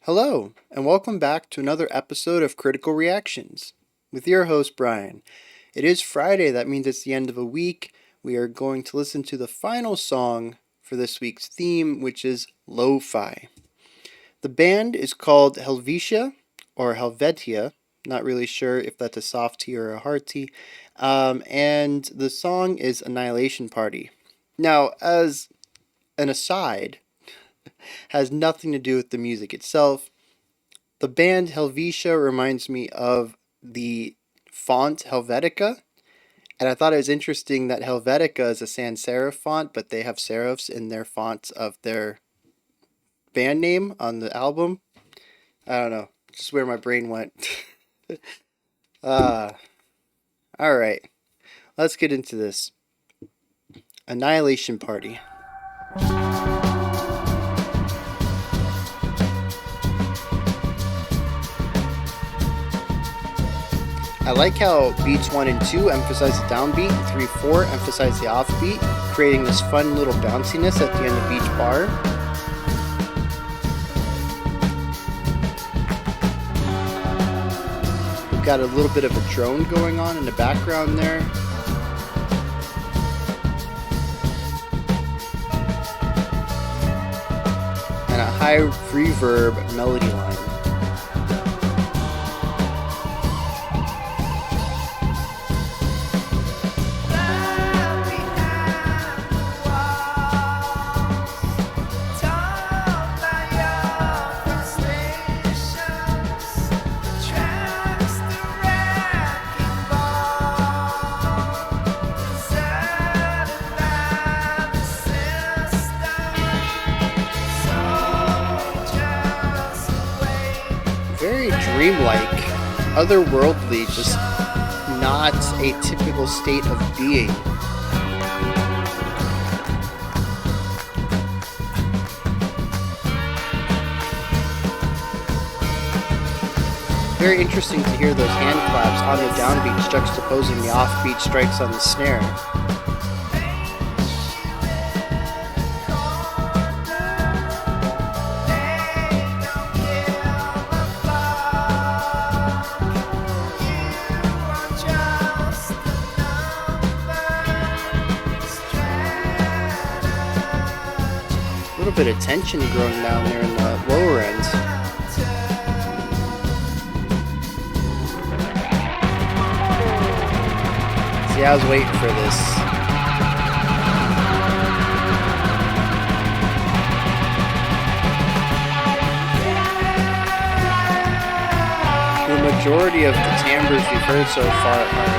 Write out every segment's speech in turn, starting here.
Hello, and welcome back to another episode of Critical Reactions with your host, Bryan. It is Friday, that means it's the end of a week. We are going to listen to the final song for this week's theme, which is Lo-Fi. The band is called Helvetia, or Helvetia, not really sure if that's a soft T or a hard T, and the song is Annihilation Party. Now, as an aside, has nothing to do with the music itself. The band Helvetia reminds me of the font Helvetica, and I thought it was interesting that Helvetica is a sans serif font, but they have serifs in their fonts of their band name on the album. I don't know, just where my brain went. uh, Alright, let's get into this. Annihilation Party. I like how beats 1 and 2 emphasize the downbeat, and 3, 4 emphasize the offbeat, creating this fun little bounciness at the end of each bar. We've got a little bit of a drone going on in the background there. And a high reverb melody line. Very dreamlike, otherworldly, just not a typical state of being. Very interesting to hear those hand claps on the downbeats juxtaposing the offbeat strikes on the snare. A little bit of tension growing down there in the lower end. See, I was waiting for this. The majority of the timbres we've heard so far are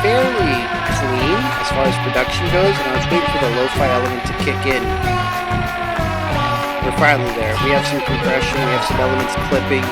fairly clean as far as production goes, and I was waiting for the lo-fi element to kick in. We're finally there. We have some compression, we have some elements clipping.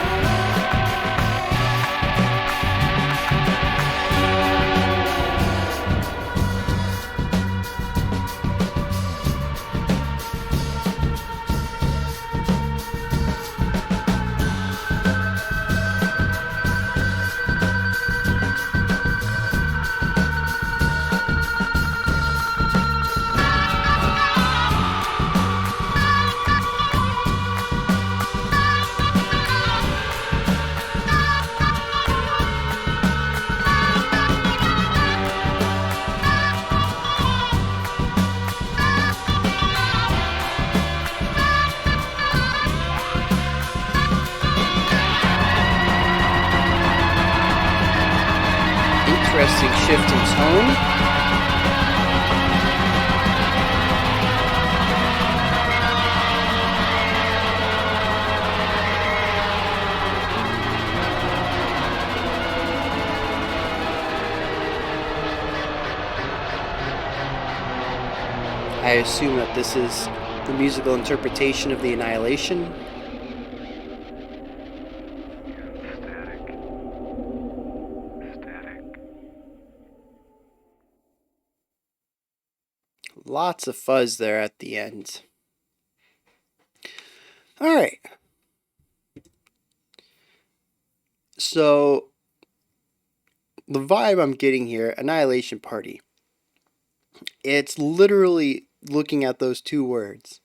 Interesting shift in tone. I assume that this is the musical interpretation of the Annihilation. Lots of fuzz there at the end. Alright. So, the vibe I'm getting here, Annihilation Party. It's literally looking at those two words.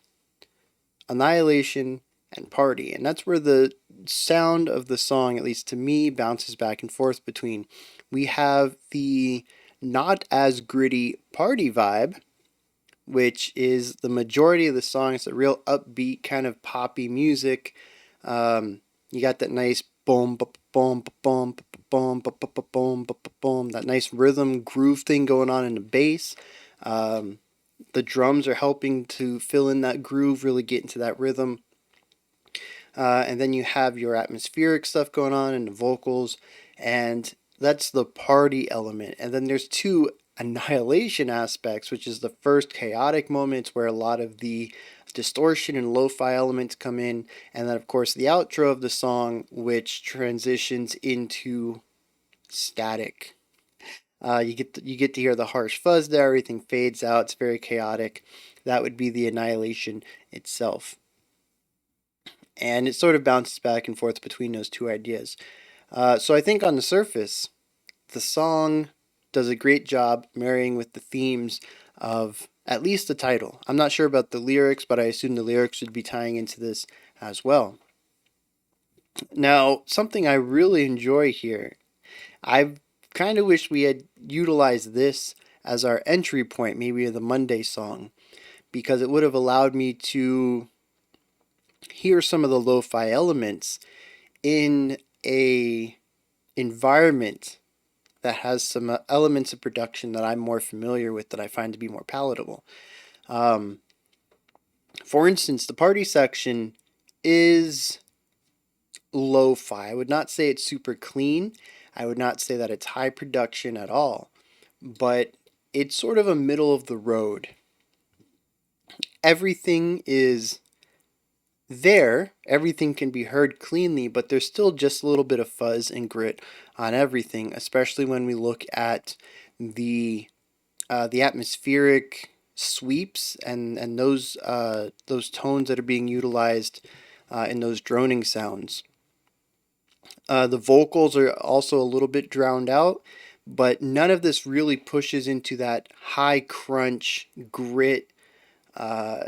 Annihilation and Party. And that's where the sound of the song, at least to me, bounces back and forth between. We have the not as gritty Party vibe, which is the majority of the song. It's a real upbeat kind of poppy music. You got that nice boom, boom, boom, boom, boom, boom, that nice rhythm groove thing going on in the bass. The drums are helping to fill in that groove, really get into that rhythm. And then you have your atmospheric stuff going on and the vocals, and that's the party element. And then there's two annihilation aspects, which is the first chaotic moments where a lot of the distortion and lo-fi elements come in, and then of course the outro of the song, which transitions into static. You get to hear the harsh fuzz there. Everything fades out. It's very chaotic. That would be the annihilation itself, and it sort of bounces back and forth between those two ideas. So I think on the surface, the song does a great job marrying with the themes of at least the title. I'm not sure about the lyrics, but I assume the lyrics would be tying into this as well. Now, something I really enjoy here, I kind of wish we had utilized this as our entry point, maybe the Monday song, because it would have allowed me to hear some of the lo-fi elements in a environment that has some elements of production that I'm more familiar with, that I find to be more palatable. Um, for instance, the party section is lo-fi. I would not say it's super clean. I would not say that it's high production at all, but it's sort of a middle of the road. Everything is there, everything can be heard cleanly, but there's still just a little bit of fuzz and grit on everything, especially when we look at the atmospheric sweeps and those tones that are being utilized in those droning sounds. The vocals are also a little bit drowned out, but none of this really pushes into that high crunch grit, uh,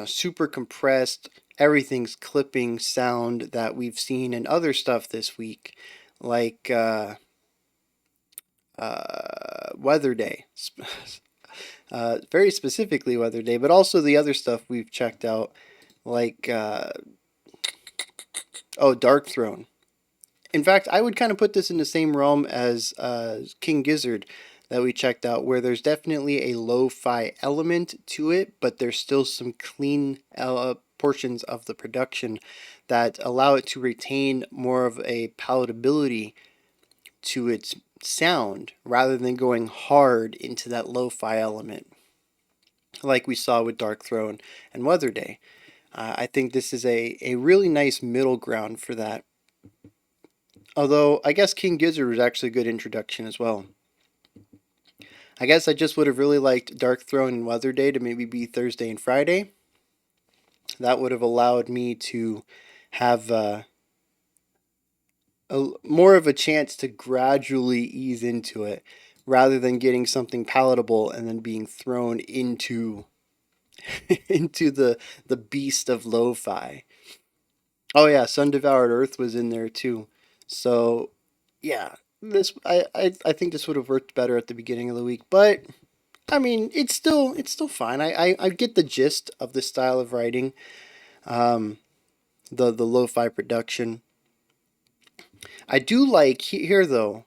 super compressed, everything's clipping sound that we've seen in other stuff this week, like Weather Day. Very specifically Weather Day, but also the other stuff we've checked out, like Dark Throne. In fact, I would kind of put this in the same realm as King Gizzard that we checked out, where there's definitely a lo-fi element to it, but there's still some clean portions of the production that allow it to retain more of a palatability to its sound rather than going hard into that lo-fi element like we saw with Dark Throne and Weather Day. I think this is a really nice middle ground for that. Although, I guess King Gizzard was actually a good introduction as well. I guess I just would have really liked Dark Throne and Weather Day to maybe be Thursday and Friday. That would have allowed me to have more of a chance to gradually ease into it rather than getting something palatable and then being thrown into into the beast of lo-fi. Oh yeah, Sun Devoured Earth was in there too. So yeah, this I think this would have worked better at the beginning of the week, but I mean it's still fine. I get the gist of the style of writing, um, the lo-fi production. I do like here though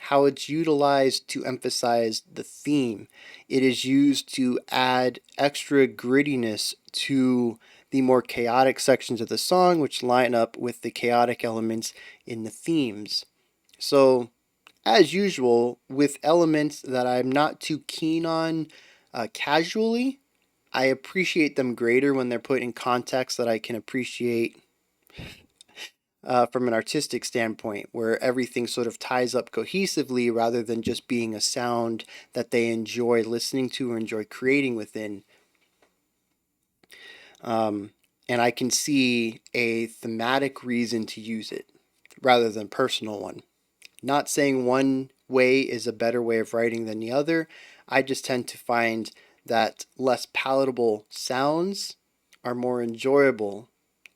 how it's utilized to emphasize the theme. It is used to add extra grittiness to the more chaotic sections of the song, which line up with the chaotic elements in the themes. So, as usual, with elements that I'm not too keen on casually, I appreciate them greater when they're put in context that I can appreciate from an artistic standpoint, where everything sort of ties up cohesively rather than just being a sound that they enjoy listening to or enjoy creating within. And I can see a thematic reason to use it rather than personal one. Not saying one way is a better way of writing than the other. I just tend to find that less palatable sounds are more enjoyable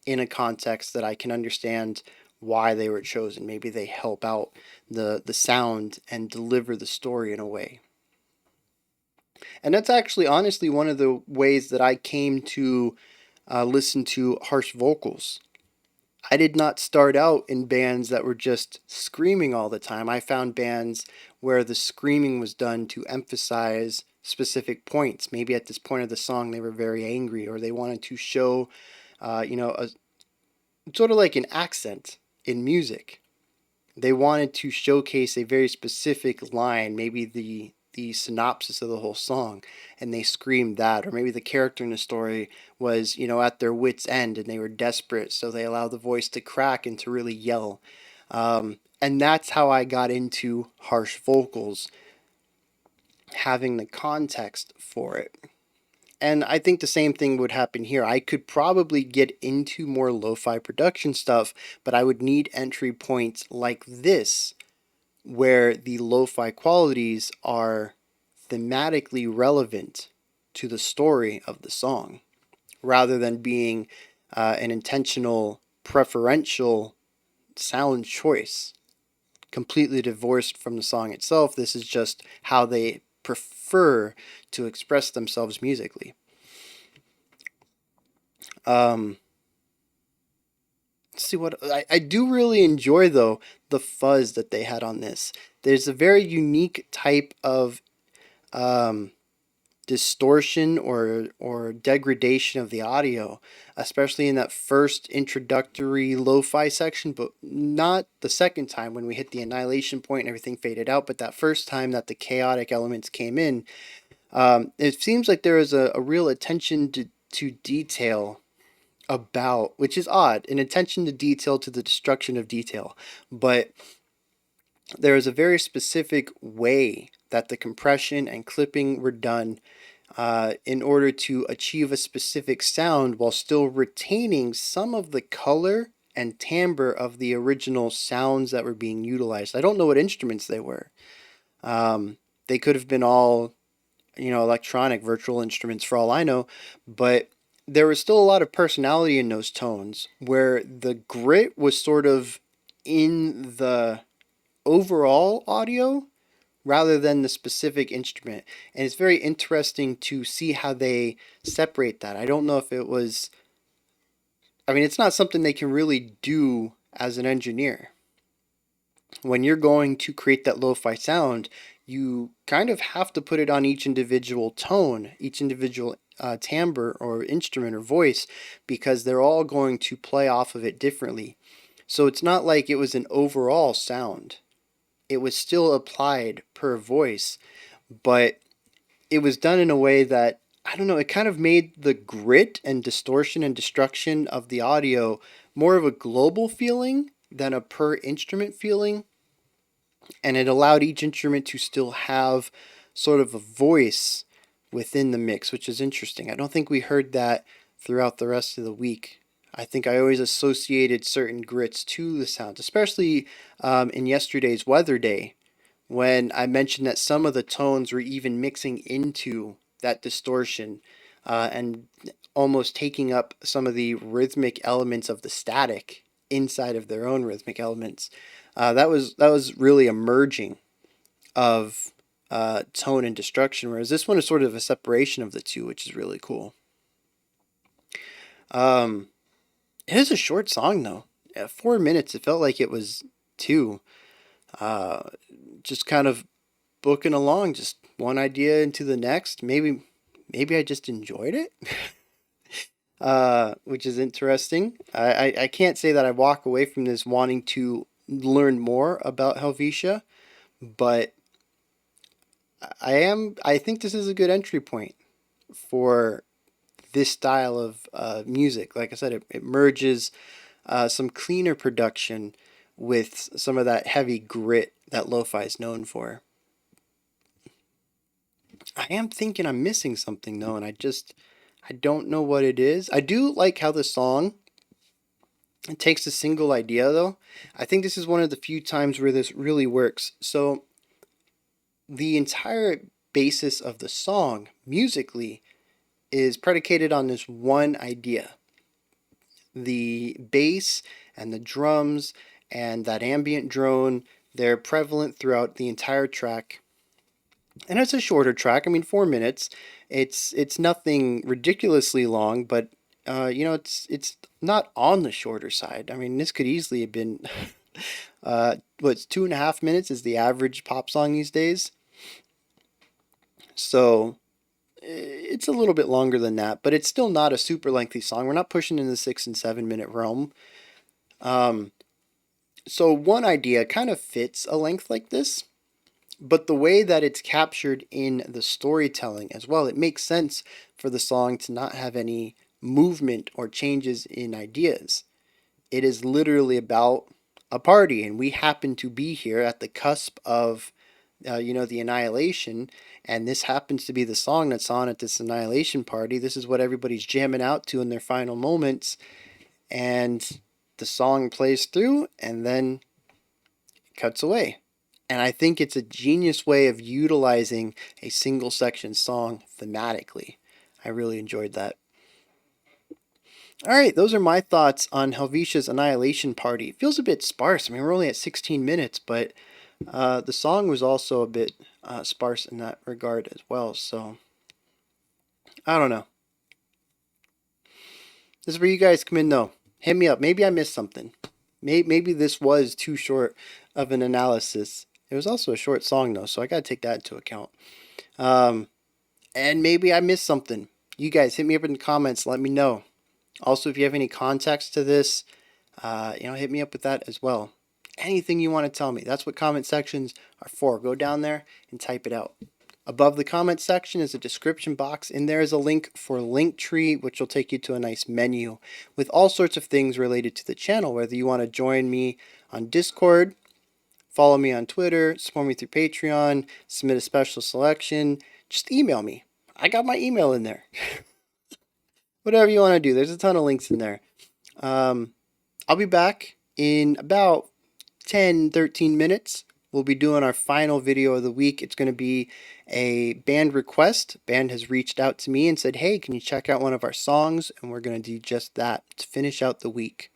in a context that I can understand why they were chosen. Maybe they help out the sound and deliver the story in a way. And that's actually honestly one of the ways that I came to listen to harsh vocals. I did not start out in bands that were just screaming all the time. I found bands where the screaming was done to emphasize specific points. Maybe at this point of the song they were very angry, or they wanted to show, a sort of like an accent in music. They wanted to showcase a very specific line, maybe the synopsis of the whole song, and they screamed that. Or maybe the character in the story was, at their wits' end and they were desperate, so they allowed the voice to crack and to really yell. And that's how I got into harsh vocals, having the context for it. And I think the same thing would happen here. I could probably get into more lo-fi production stuff, but I would need entry points like this, where the lo-fi qualities are thematically relevant to the story of the song, rather than being an intentional, preferential sound choice, completely divorced from the song itself. This is just how they prefer to express themselves musically. Let's see what I do really enjoy though, the fuzz that they had on this. There's a very unique type of um, distortion or degradation of the audio, especially in that first introductory lo-fi section, but not the second time when we hit the annihilation point and everything faded out. But that first time that the chaotic elements came in, it seems like there is a real attention to detail about, which is odd, an attention to detail to the destruction of detail. But there is a very specific way that the compression and clipping were done in order to achieve a specific sound while still retaining some of the color and timbre of the original sounds that were being utilized. I don't know what instruments they were. They could have been all, electronic virtual instruments for all I know, but there was still a lot of personality in those tones where the grit was sort of in the overall audio rather than the specific instrument. And it's very interesting to see how they separate that. I don't know if it was, it's not something they can really do as an engineer. When you're going to create that lo-fi sound, you kind of have to put it on each individual tone, each individual timbre or instrument or voice, because they're all going to play off of it differently. So it's not like it was an overall sound. It was still applied per voice, but it was done in a way that, I don't know, it kind of made the grit and distortion and destruction of the audio more of a global feeling than a per instrument feeling. And it allowed each instrument to still have sort of a voice within the mix, which is interesting. I don't think we heard that throughout the rest of the week. I think I always associated certain grits to the sounds, especially in yesterday's Weather Day, when I mentioned that some of the tones were even mixing into that distortion and almost taking up some of the rhythmic elements of the static inside of their own rhythmic elements. That was really a merging of tone and destruction, whereas this one is sort of a separation of the two, which is really cool. It is a short song though. At 4 minutes, it felt like it was two. Just kind of booking along, just one idea into the next. Maybe I just enjoyed it, which is interesting. I can't say that I walk away from this wanting to learn more about Helvetia, but I think this is a good entry point for this style of music. Like I said, it merges some cleaner production with some of that heavy grit that lo-fi is known for. I am thinking I'm missing something though, and I don't know what it is. I do like how the song, it takes a single idea though. I think this is one of the few times where this really works. So the entire basis of the song musically is predicated on this one idea. The bass and the drums and that ambient drone, they're prevalent throughout the entire track. And it's a shorter track. I mean, 4 minutes. It's nothing ridiculously long, but it's not on the shorter side. I mean, this could easily have been what's 2.5 minutes is the average pop song these days. So it's a little bit longer than that, but it's still not a super lengthy song. We're not pushing in the 6 and 7 minute realm. So one idea kind of fits a length like this, but the way that it's captured in the storytelling as well, it makes sense for the song to not have any movement or changes in ideas. It is literally about a party, and we happen to be here at the cusp of, the annihilation, and this happens to be the song that's on at this annihilation party. This is what everybody's jamming out to in their final moments, and the song plays through, and then it cuts away. And I think it's a genius way of utilizing a single section song thematically. I really enjoyed that. All right, those are my thoughts on Helvetia's Annihilation Party. It feels a bit sparse. I mean, we're only at 16 minutes, but the song was also a bit sparse in that regard as well. So, I don't know. This is where you guys come in, though. Hit me up. Maybe I missed something. Maybe this was too short of an analysis. It was also a short song, though, so I got to take that into account. And maybe I missed something. You guys hit me up in the comments. Let me know. Also, if you have any context to this, hit me up with that as well. Anything you want to tell me. That's what comment sections are for. Go down there and type it out. Above the comment section is a description box, and there is a link for Linktree, which will take you to a nice menu with all sorts of things related to the channel, whether you want to join me on Discord, follow me on Twitter, support me through Patreon, submit a special selection, just email me. I got my email in there. Whatever you want to do, there's a ton of links in there. I'll be back in about 10-13 minutes. We'll be doing our final video of the week. It's going to be a band request. Band has reached out to me and said, hey, can you check out one of our songs? And we're going to do just that to finish out the week.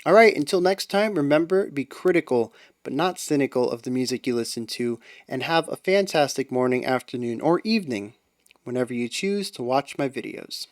All right, until next time, remember, be critical but not cynical of the music you listen to, and have a fantastic morning, afternoon, or evening whenever you choose to watch my videos.